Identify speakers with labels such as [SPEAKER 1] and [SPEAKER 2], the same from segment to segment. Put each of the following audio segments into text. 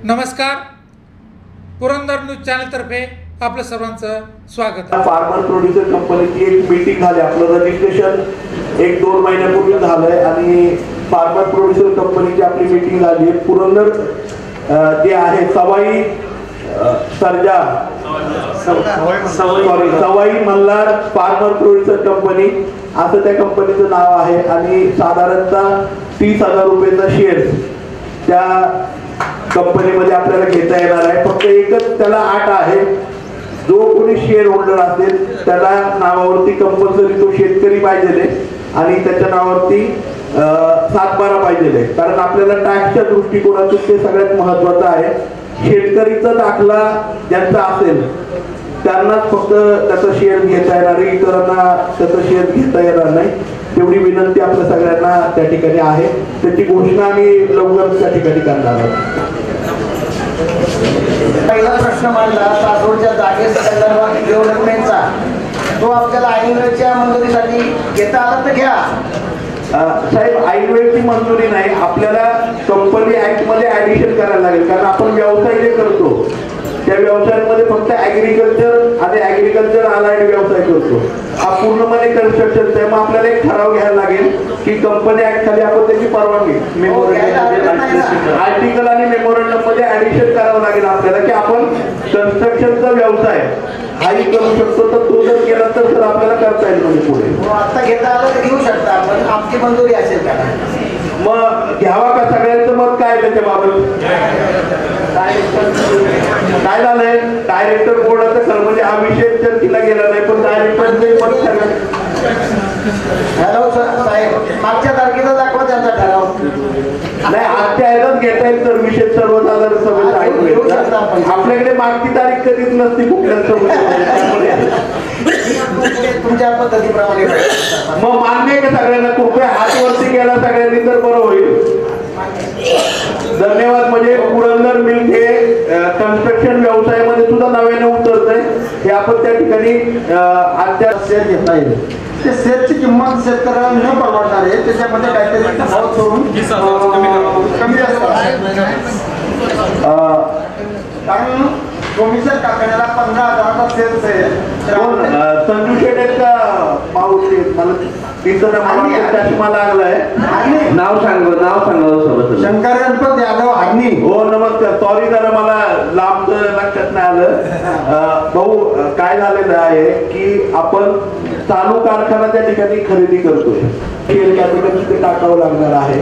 [SPEAKER 1] नमस्कार, Purandar news channel तर्फे आपलं सर्वांचं स्वागत आहे।
[SPEAKER 2] फार्मर प्रोड्युसर कंपनीची एक मीटिंग झाली, आपलं रजिस्ट्रेशन 1-2 महिन्यापूर्वी झालंय आणि फार्मर प्रोड्युसर कंपनीची आपली मीटिंग झाली आहे। पुरंदर जे आहे सवाई मल्हार फार्मर प्रोड्युसर कंपनी असं त्या कंपनीचं नाव आहे आणि साधारणतः 30,000 रुपयाचा शेअर त्या कंपनीमध्ये आपल्याला घेता येणार आहे। फक्त एकच त्याला अट आहे, जो कोणी शेअर होल्डर असेल त्याला नावावरती कंपल्सरी तो शेतकरी पाहिजे आणि त्याच्या नावावरती 7/12 पाहिजे, कारण आपल्याला टॅक्सच्या दृष्टिकोनातून ते सगळ्यात महत्वाचं आहे। शेतकरीचा दाखला ज्यांचा असेल त्यांनाच फक्त त्याचा शेअर घेता येणार आहे, इतरांना त्याचा शेअर घेता येणार नाही। तेवढी विनंती आपल्या सगळ्यांना त्या ठिकाणी आहे, त्याची घोषणा आम्ही लवकर त्या ठिकाणी करणार आहोत।
[SPEAKER 3] पहिला प्रश्न मांडला सासवडच्या जागेसंदर्भात डेव्हलपमेंटचा, तो आपल्याला ऐनवेळच्या मंजुरीसाठी घेता आला तर घ्या।
[SPEAKER 2] साहेब, ऐनवेळची मंजुरी नाही, आपल्याला कंपनी ऍक्ट मध्ये ऍडिशन करायला लागेल, कारण आपण व्यवसाय जे करतो त्या व्यवसायामध्ये फक्त ऍग्रिकल्चर आणि ऍग्रिकल्चर अलाइड व्यवसाय करतो, हा पूर्णपणे कन्स्ट्रक्शनचा आहे। मग आपल्याला एक ठराव घ्यायला लागेल की कंपनी ऍक्ट खाली आपण त्याची परवानगी आर्टिकल आणि मेमोरंडम मध्ये ऍडिशन करावं लागेल आपल्याला की आपण कन्स्ट्रक्शनचा व्यवसाय हाही करू शकतो, तर तो जर केला तर आपल्याला करता येईल म्हणजे पुढे।
[SPEAKER 3] आता घेता आलं तर घेऊ शकता आपण, आपली मंजुरी असेल का?
[SPEAKER 2] मग घ्यावा का? सगळ्यांचं मत काय त्याच्याबाबत? काय झालंय, डायरेक्टर बोर्डाचं खरं म्हणजे हा विषय चर्चेला गेला नाही, पण डायरेक्टरचे मत
[SPEAKER 3] हॅलो साहेब, मागच्या तारखेचा दाखवा त्यांचा ठराव।
[SPEAKER 2] नाही, आजच्या ह्यालाच घेता येईल तर विषय सर्वसाधारण सभेत आपल्याकडे मागची तारीख कधीच नसती कुठल्या
[SPEAKER 3] तुमच्या पद्धतीप्रमाणे।
[SPEAKER 2] मग मान्य आहे का सगळ्यांना? कृपया हात वरती केला सगळ्यांनी तर बरं होईल। धन्यवाद। म्हणजे पुरंदर मिल्क हे कन्स्ट्रक्शन व्यवसायामध्ये सुद्धा नव्याने उतरत आहे, हे आपण त्या ठिकाणी आजच्या
[SPEAKER 3] शेअर घेता येईल। ते शेअरची किंमत शेतकऱ्याला न परवडणार आहे, त्याच्यामध्ये काहीतरी भाव करून कमी जास्त, कारण कमिशन कारखान्याला 15,000चा शेअर आहे।
[SPEAKER 2] संजू शेट्टीचा पाऊस मला चष्मा लागलाय, नाव सांगा।
[SPEAKER 3] शंकर गणपत यादव हाडणी।
[SPEAKER 2] हो नमस्कार, सॉरी जरा मला लांब लक्षात नाही आलं। भाऊ, काय झालेलं आहे की आपण चालू कारखाना त्या ठिकाणी खरेदी करतोय, शेअर कॅपिटल तिथे टाकावं लागणार आहे,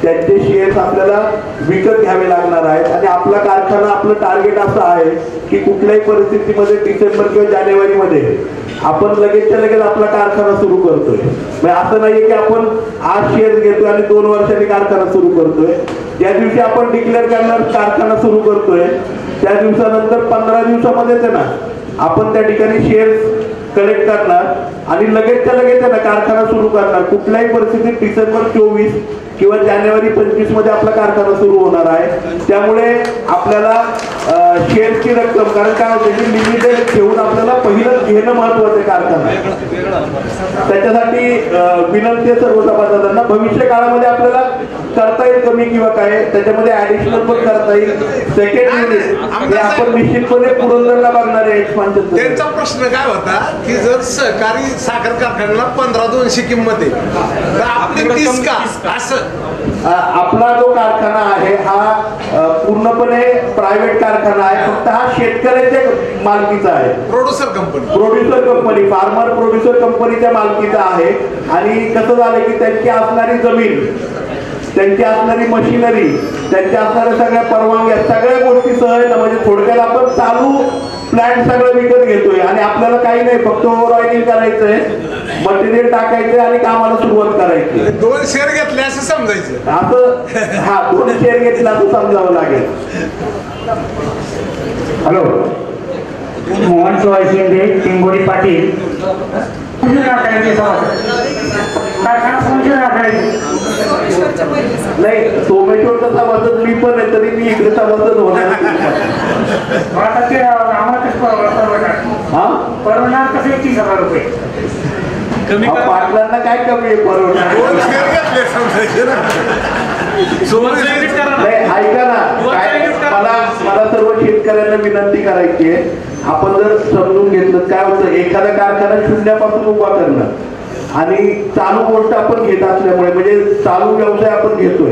[SPEAKER 2] त्यांचे शेअर्स आपल्याला विकत घ्यावे लागणार आहेत आणि आपला कारखाना, आपलं टार्गेट असं आहे की कुठल्याही परिस्थितीमध्ये डिसेंबर किंवा जानेवारीमध्ये आपण लगेचच्या लगेच आपला कारखाना सुरू करतोय। म्हणजे असं नाहीये की आपण आज शेअर घेतोय आणि 2 वर्षांनी कारखाना सुरू करतोय। ज्या दिवशी आपण डिक्लेअर करणार कारखाना सुरू करतोय त्या दिवसानंतर 15 दिवसामध्येच आहे ना आपण त्या ठिकाणी शेअर्स कलेक्ट करणार आणि लगेचच्या लगेच आहे ना कारखाना सुरू करणार। कुठल्याही परिस्थितीत डिसेंबर 24 किंवा जानेवारी 25 मध्ये आपला कारखाना सुरू होणार आहे। त्यामुळे आपल्याला शेअरची रक्कम, कारण काय होते की लिमिटेड घेऊन आपल्याला पहिलं घेणं महत्वाचं आहे कारखाना। त्याच्यासाठी विनंती आहे सर्व सभासदांना, भविष्य काळामध्ये आपल्याला करता येईल कमी किंवा काय, त्याच्यामध्ये ऍडिशनल पण करता येईल। सेकंड युनिट हे आपण निश्चितपणे पुरंदरला बघणार आहे एक्सपान्शन।
[SPEAKER 4] त्यांचा प्रश्न काय होता की जर सहकारी साखर कारखान्याला 15,200 किंमत आहे तर आपली 30 का? असं
[SPEAKER 2] आपला जो कारखाना आहे हा पूर्णपणे प्रायव्हेट कारखाना आहे, फक्त हा शेतकऱ्याच्या मालकीचा आहे। प्रोड्युसर कंपनी फार्मर प्रोड्युसर कंपनीच्या मालकीचा आहे। आणि कसं झालं की त्यांची असणारी जमीन, त्यांची असणारी मशिनरी, त्यांच्या असणाऱ्या सगळ्या परवानग्या, सगळ्या गोष्टी सहज, म्हणजे थोडक्यात आपण चालू प्लॅन सगळं विकत घेतोय आणि आपल्याला काही नाही, फक्त ओव्हरऑइलिंग करायचंय, मटेरियल टाकायचंय आणि कामाला सुरुवात करायची।
[SPEAKER 4] 2 शेअर घेतले असं समजायचं,
[SPEAKER 2] असं हा 2 शेअर घेतला असं समजावं लागेल।
[SPEAKER 5] हॅलो, मोहन शिंदे, टिंगोरी पाटील,
[SPEAKER 2] नाही सोमेश्वरचा सभासद मी पण आहे, तरी मी इकडे सभासद होणार।
[SPEAKER 5] परवडणार कसं 30,000 रुपये
[SPEAKER 2] पाटलांना काय कमी आहे परवडणार? ऐका ना, मला व्यवसाय शून्यापासून उभा करणं आणि चालू गोष्ट आपण घेत असल्यामुळे म्हणजे चालू व्यवसाय आपण घेतोय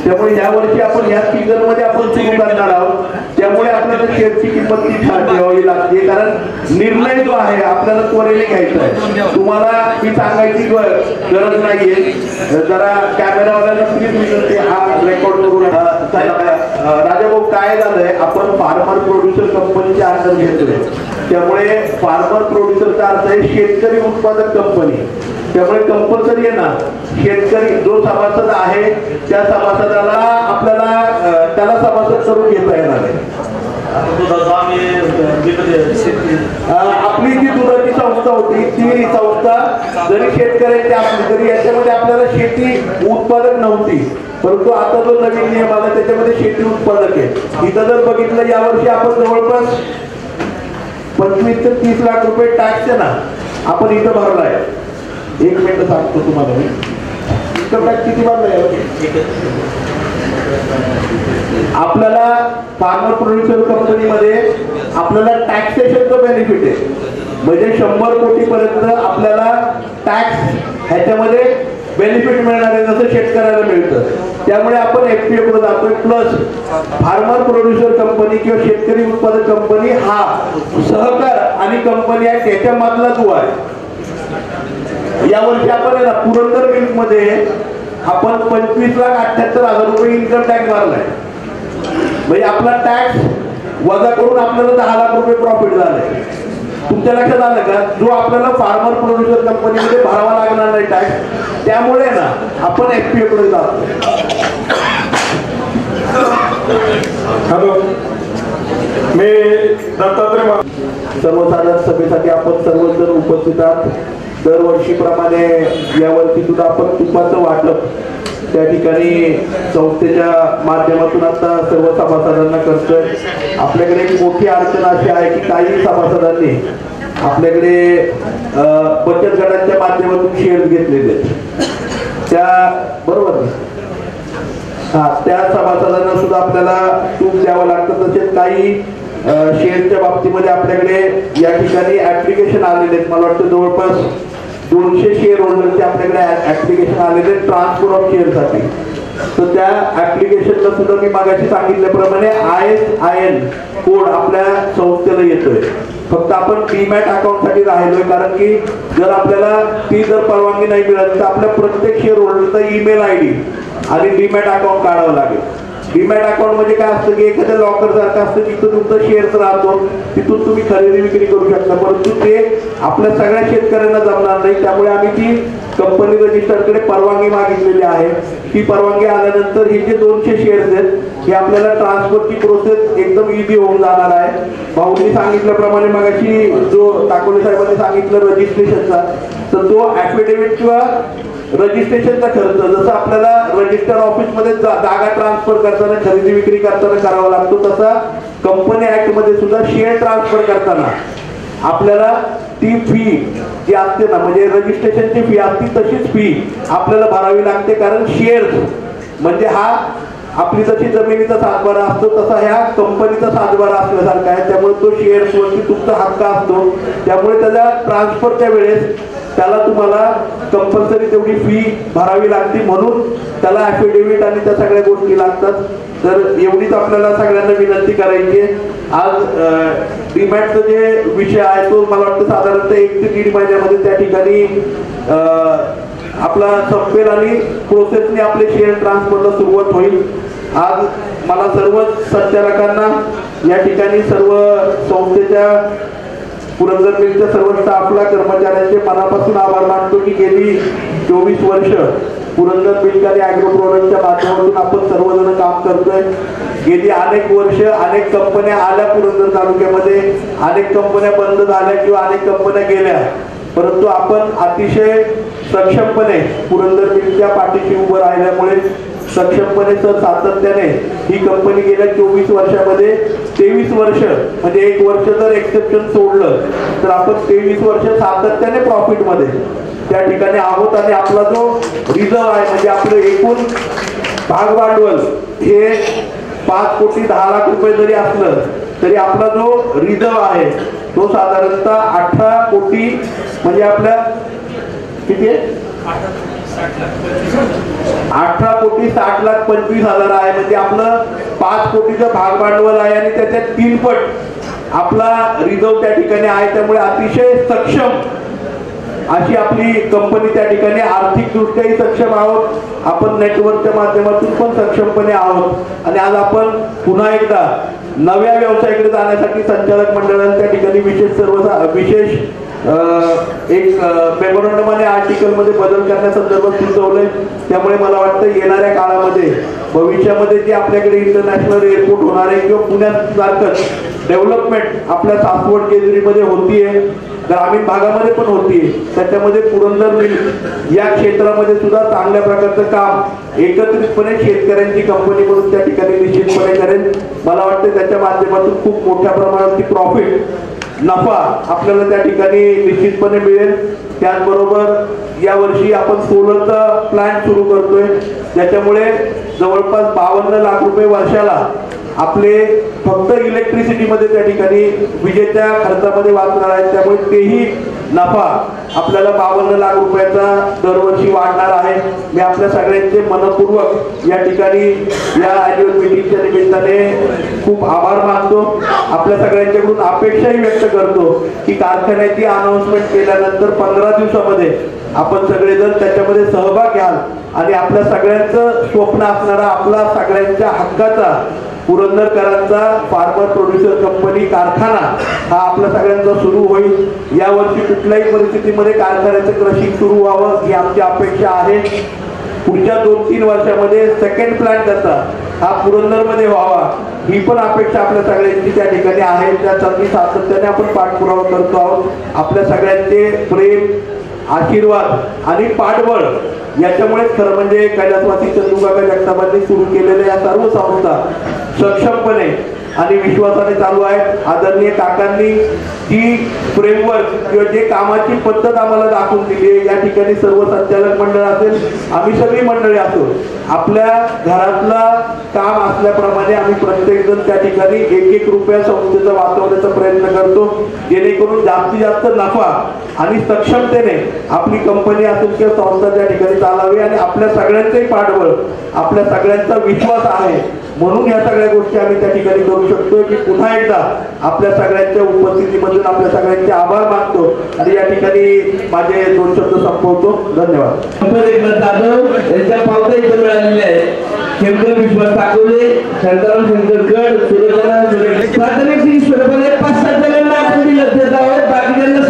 [SPEAKER 2] त्यामुळे या वर्षी आपण या सीझन मध्ये आपण सुरू करणार आहोत. त्यामुळे आपल्याला शेअरची किंमत ती ठेवावी लागते कारण निर्णय जो आहे आपल्याला त्वरेने घ्यायचा आहे. तुम्हाला ही सांगायची गरज नाहीये. जरा कॅमेरावाल्यांना प्लीज विनंती हा रेकॉर्ड करून राजाभाऊ काय झालंय आपण फार्मर प्रोड्युसर कंपनीची अंडर घेतोय त्यामुळे फार्मर प्रोड्युसरचा अर्थ आहे शेतकरी उत्पादक कंपनी. त्यामुळे कंपल्सरी आहे ना शेतकरी जो सभासद आहे त्या सभासदाला आपल्याला त्याला सभासद करून घेता येणार आहे. आपली जी दुधाची संस्था होती ती संस्था जरी शेतकऱ्यांची असली तरी याच्यामध्ये आपल्याला शेती उत्पादक नव्हती परंतु आता जो नवीन नियम आला त्याच्यामध्ये शेती उत्पादक आहे. इथं जर बघितलं यावर्षी आपण जवळपास 25 ते 30 लाख रुपये टॅक्स आहे ना आपण इथं भरलाय. 1 मिनिट सांगतो तुम्हाला मी इन्कम टॅक्स किती भरलाय आपल्याला फार्मर प्रोड्युसर कंपनीमध्ये आपल्याला टॅक्सेशनचं बेनिफिट आहे म्हणजे 100 कोटी पर्यंत आपल्याला टॅक्स ह्याच्यामध्ये बेनिफिट मिळणार आहे जसं शेतकऱ्याला मिळतं. त्यामुळे आपण एफपीओ कडे जातोय प्लस फार्मर प्रोड्युसर कंपनी किंवा शेतकरी उत्पादक कंपनी हा सहकार आणि कंपनी आहे त्याच्यामधला जो आहे. यावर्षी आपण ना पुरंदर मिल्क मध्ये आपण 25,78,000 रुपये इन्कम टॅक्स भरलाय म्हणजे आपला टॅक्स वजा करून आपल्याला 10 लाख रुपये प्रॉफिट झालाय. तुमच्या लक्षात आलं का जो आपल्याला फार्मर प्रोड्युसर कंपनीमध्ये भरावा लागणार नाही टॅक्स त्यामुळे ना आपण एफपीओ कडे जातो.
[SPEAKER 6] हॅलो मी दत्तात्रय
[SPEAKER 2] सर्वसाधारण सभेसाठी आपण सर्वजण उपस्थित आहात. दरवर्षीप्रमाणे यावर्षी सुद्धा आपण तुपाचं वाटप त्या ठिकाणी संस्थेच्या माध्यमातून आता सर्व सभासदांना करतोय. आपल्याकडे एक मोठी अडचण अशी आहे की काही सभासदांनी आपल्याकडे बचत गटांच्या माध्यमातून शेअर घेतलेले त्या बरोबर त्या सभासदांना सुद्धा आपल्याला तूप द्यावं लागतं. तसेच काही शेअरच्या बाबतीमध्ये आपल्याकडे या ठिकाणी ऍप्लिकेशन आलेले आहेत. मला वाटतं जवळपास 200 शेअर होल्डरचे आपल्याकडे ऍप्लिकेशन आलेले ट्रान्सफर ऑफ शेअर साठी. तर त्या ऍप्लिकेशनला सुद्धा मी मागाशी सांगितल्याप्रमाणे ISIN कोड आपल्या संस्थेला येतोय. फक्त आपण डीमॅट अकाउंट साठी राहिलोय कारण की जर आपल्याला ती जर परवानगी नाही मिळाली तर आपल्या प्रत्येक शेअर होल्डरचा ईमेल ID आणि डीमॅट अकाउंट काढावं लागेल. डीमॅट अकाउंट म्हणजे काय असतं की एखाद्या लॉकर सारखं असतं तिथं तुमचं शेअर्स राहतो तिथून तुम्ही खरेदी विक्री करू शकता परंतु ते आपल्या सगळ्या शेतकऱ्यांना जमणार नाही. त्यामुळे आम्ही ती कंपनी रजिस्टरकडे परवानगी मागितलेली आहे. ती परवानगी आल्यानंतर हे जे 200 शेअर्स आहेत हे आपल्याला ट्रान्सफरची प्रोसेस एकदम इझी होऊन जाणार आहे. भाऊंनी सांगितल्याप्रमाणे मगाशी जो टाकोले साहेबांनी सांगितलं रजिस्ट्रेशनचा तर तो ऍफिडेव्हिट किंवा रजिस्ट्रेशनचा खर्च जसं आपल्याला रजिस्टर ऑफिस मध्ये जागा ट्रान्सफर करताना खरेदी विक्री करताना करावा लागतो तसा कंपनी ऍक्ट मध्ये सुद्धा शेअर ट्रान्सफर करताना आपल्याला ती फी जी असते ना म्हणजे रजिस्ट्रेशनची फी असती तशीच फी आपल्याला भरावी लागते कारण शेअर्स म्हणजे हा आपली जशी जमिनीचा सातबारा असतो तसा ह्या कंपनीचा सातबारा असल्यासारखा आहे. त्यामुळे तो शेअर्स वरती तुमचा हक्क असतो. त्यामुळे त्याच्या ट्रान्सफरच्या वेळेस त्याला तुम्हाला कंपल्सरी तेवढी फी भरावी लागते म्हणून त्याला ऍफिडेव्हिट आणि त्या सगळ्या गोष्टी लागतात. तर एवढीच आपल्याला सगळ्यांना विनंती करायची आहे. आज डीमॅटचा जे विषय आहे तो मला वाटतं साधारणतः 1 ते 1.5 महिन्यामध्ये त्या ठिकाणी आपला संपेल आणि प्रोसेसने आपले शेअर ट्रान्सफरला सुरुवात होईल. आज मला सर्व संचालकांना या ठिकाणी सर्व संस्थेच्या पुरंदर मिलच्या सर्व स्टाफला कर्मचाऱ्यांचे मनापासून आभार मानतो की गेली 24 वर्ष पुरंदर मिल्क आणि ॲग्रो प्रोडक्टच्या माध्यमातून आपण सर्वजण काम करतोय. गेली अनेक वर्ष अनेक कंपन्या आल्या पुरंदर तालुक्यामध्ये अनेक कंपन्या बंद झाल्या किंवा अनेक कंपन्या गेल्या परंतु आपण अतिशय सक्षमपणे पुरंदर मिल्कच्या पाठीशी उभं राहिल्यामुळे सक्षमपणे तर सातत्याने ही कंपनी गेल्या 24 वर्षामध्ये 23 वर्ष म्हणजे 1 वर्ष जर एक्सेप्शन सोडलं तर आपण 23 वर्ष सातत्याने प्रॉफिट मध्ये त्या ठिकाणी आहोत. आणि आपला जो रिझर्व आहे म्हणजे आपलं एकूण भाग भांडवल हे 5 कोटी 10 लाख रुपये जरी असलं तरी आपला जो रिझर्व आहे तो साधारणतः 18 कोटी म्हणजे आपल्या किती आहे 18,60,25,000 आहे. म्हणजे आपलं 5 कोटीचं भागभांडवल आहे आणि त्याच्यात 3 पट आपला रिझर्व त्या ठिकाणी आहे. त्यामुळे अतिशय सक्षम अशी आपली कंपनी त्या ठिकाणी आर्थिकदृष्ट्याही सक्षम आहोत, आपण नेटवर्कच्या माध्यमातून पण सक्षमपणे आहोत. आणि आज आपण पुन्हा एकदा नव्या व्यवसायाकडे जाण्यासाठी संचालक मंडळाने त्या ठिकाणी विशेष एक मेमोरंडम आणि आर्टिकलमध्ये बदल करण्यासंदर्भात सुचवलंय. त्यामुळे मला वाटतं येणाऱ्या काळामध्ये भविष्यामध्ये जे आपल्याकडे इंटरनॅशनल एअरपोर्ट होणार आहे किंवा पुण्यासारखंच डेव्हलपमेंट आपल्या सासवड केजरीमध्ये होतीये, ग्रामीण भागामध्ये पण होतीये, त्याच्यामध्ये पुरंदर मिल या क्षेत्रामध्ये सुद्धा चांगल्या प्रकारचं काम एकत्रितपणे शेतकऱ्यांची कंपनी म्हणून त्या ठिकाणी निश्चितपणे करेल. मला वाटतं त्याच्या माध्यमातून खूप मोठ्या प्रमाणावरती प्रॉफिट नफा आपल्याला त्या ठिकाणी निश्चितपणे मिळेल. त्याचबरोबर यावर्षी आपण सोलरचा प्लांट सुरू करतोय, ज्याच्यामुळे जवळपास 52 लाख रुपये वर्षाला आपले फक्त इलेक्ट्रिसिटीमध्ये त्या ठिकाणी विजेच्या खर्चामध्ये वाचणार आहेत. त्यामुळे तेही नफा आपल्याला 52 लाख रुपयाचा दरवर्षी वाढणार आहे. मी आपल्या सगळ्यांचे मनपूर्वक या ठिकाणी या अॅन्युअल मीटिंगच्या निमित्ताने खूप आभार मानतो. आपल्या सगळ्यांच्याकडून अपेक्षाही व्यक्त करतो की कारखान्याची अनाउन्समेंट केल्यानंतर 15 दिवसामध्ये आपण सगळेजण त्याच्यामध्ये सहभाग घ्याल आणि आपल्या सगळ्यांचं स्वप्न असणारा आपला सगळ्यांच्या हक्काचा पुरंदरकरांचा फार्मर प्रोड्युसर कंपनी कारखाना हा आपल्या सगळ्यांचा सुरू होईल. यावर्षी कुठल्याही परिस्थितीमध्ये कारखान्याचं क्रशिंग सुरू व्हावं ही आमची अपेक्षा आहे. पुढच्या 2-3 वर्षामध्ये सेकंड प्लांट त्याचा हा पुरंदरमध्ये व्हावा ही पण अपेक्षा आपल्या सगळ्यांची त्या ठिकाणी आहे. त्यासाठी सातत्याने आपण पाठपुरावा करतो आहोत. आपल्या सगळ्यांचे प्रेम, आशीर्वाद आणि पाठबळ याच्यामुळे खरं म्हणजे कैलासवासी चंदूकाका जगतापांनी सुरू केलेल्या या सर्व संस्था सक्षमपणे आणि विश्वासाने चालू आहेत. आदरणीय काकांनी जी फ्रेमवर्क किंवा जे कामाची पद्धत आम्हाला दाखवून दिली आहे, या ठिकाणी सर्व संचालक मंडळ असेल, आम्ही सगळी मंडळी असो, आपल्या घरातला काम असल्याप्रमाणे आम्ही प्रत्येक जण त्या ठिकाणी 1-1 रुपया संस्थेचा वाचवण्याचा प्रयत्न करतो, जेणेकरून जास्तीत जास्त नफा आणि सक्षमतेने आपली कंपनी असेल किंवा संस्था त्या ठिकाणी चालावी. आणि आपल्या सगळ्यांचंही पाठबळ, आपल्या सगळ्यांचा विश्वास आहे म्हणून या सगळ्या गोष्टी आम्ही त्या ठिकाणी करू शकतो. की पुन्हा एकदा आपल्या सगळ्यांच्या उपस्थितीमधून आपल्या सगळ्यांचे आभार मानतो आणि या ठिकाणी माझे 2 शब्द संपवतो. धन्यवाद.
[SPEAKER 7] यांच्या पावत्या इथे मिळालेल्या आहेत. शंकर विश्वास टाकवले, शांताराम शंकरगड, सुरेश प्राथमिक स्वरूपाने 5-7 जणांना आपण दिलं देत आहोत. बाकीच्यांना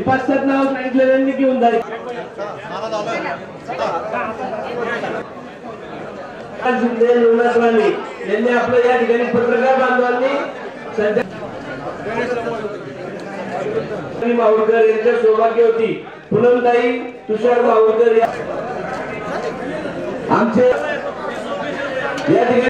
[SPEAKER 7] 5-7 नाव सांगितलेल्यांनी घेऊन जाईल. शिंदे, लोकनाथ राणे यांनी आपलं या ठिकाणी पत्रकार बांधवांनी माहूरकर यांच्या सौभाग्यवती पूनमताई तुषार माहूरकर आमचे या ठिकाणी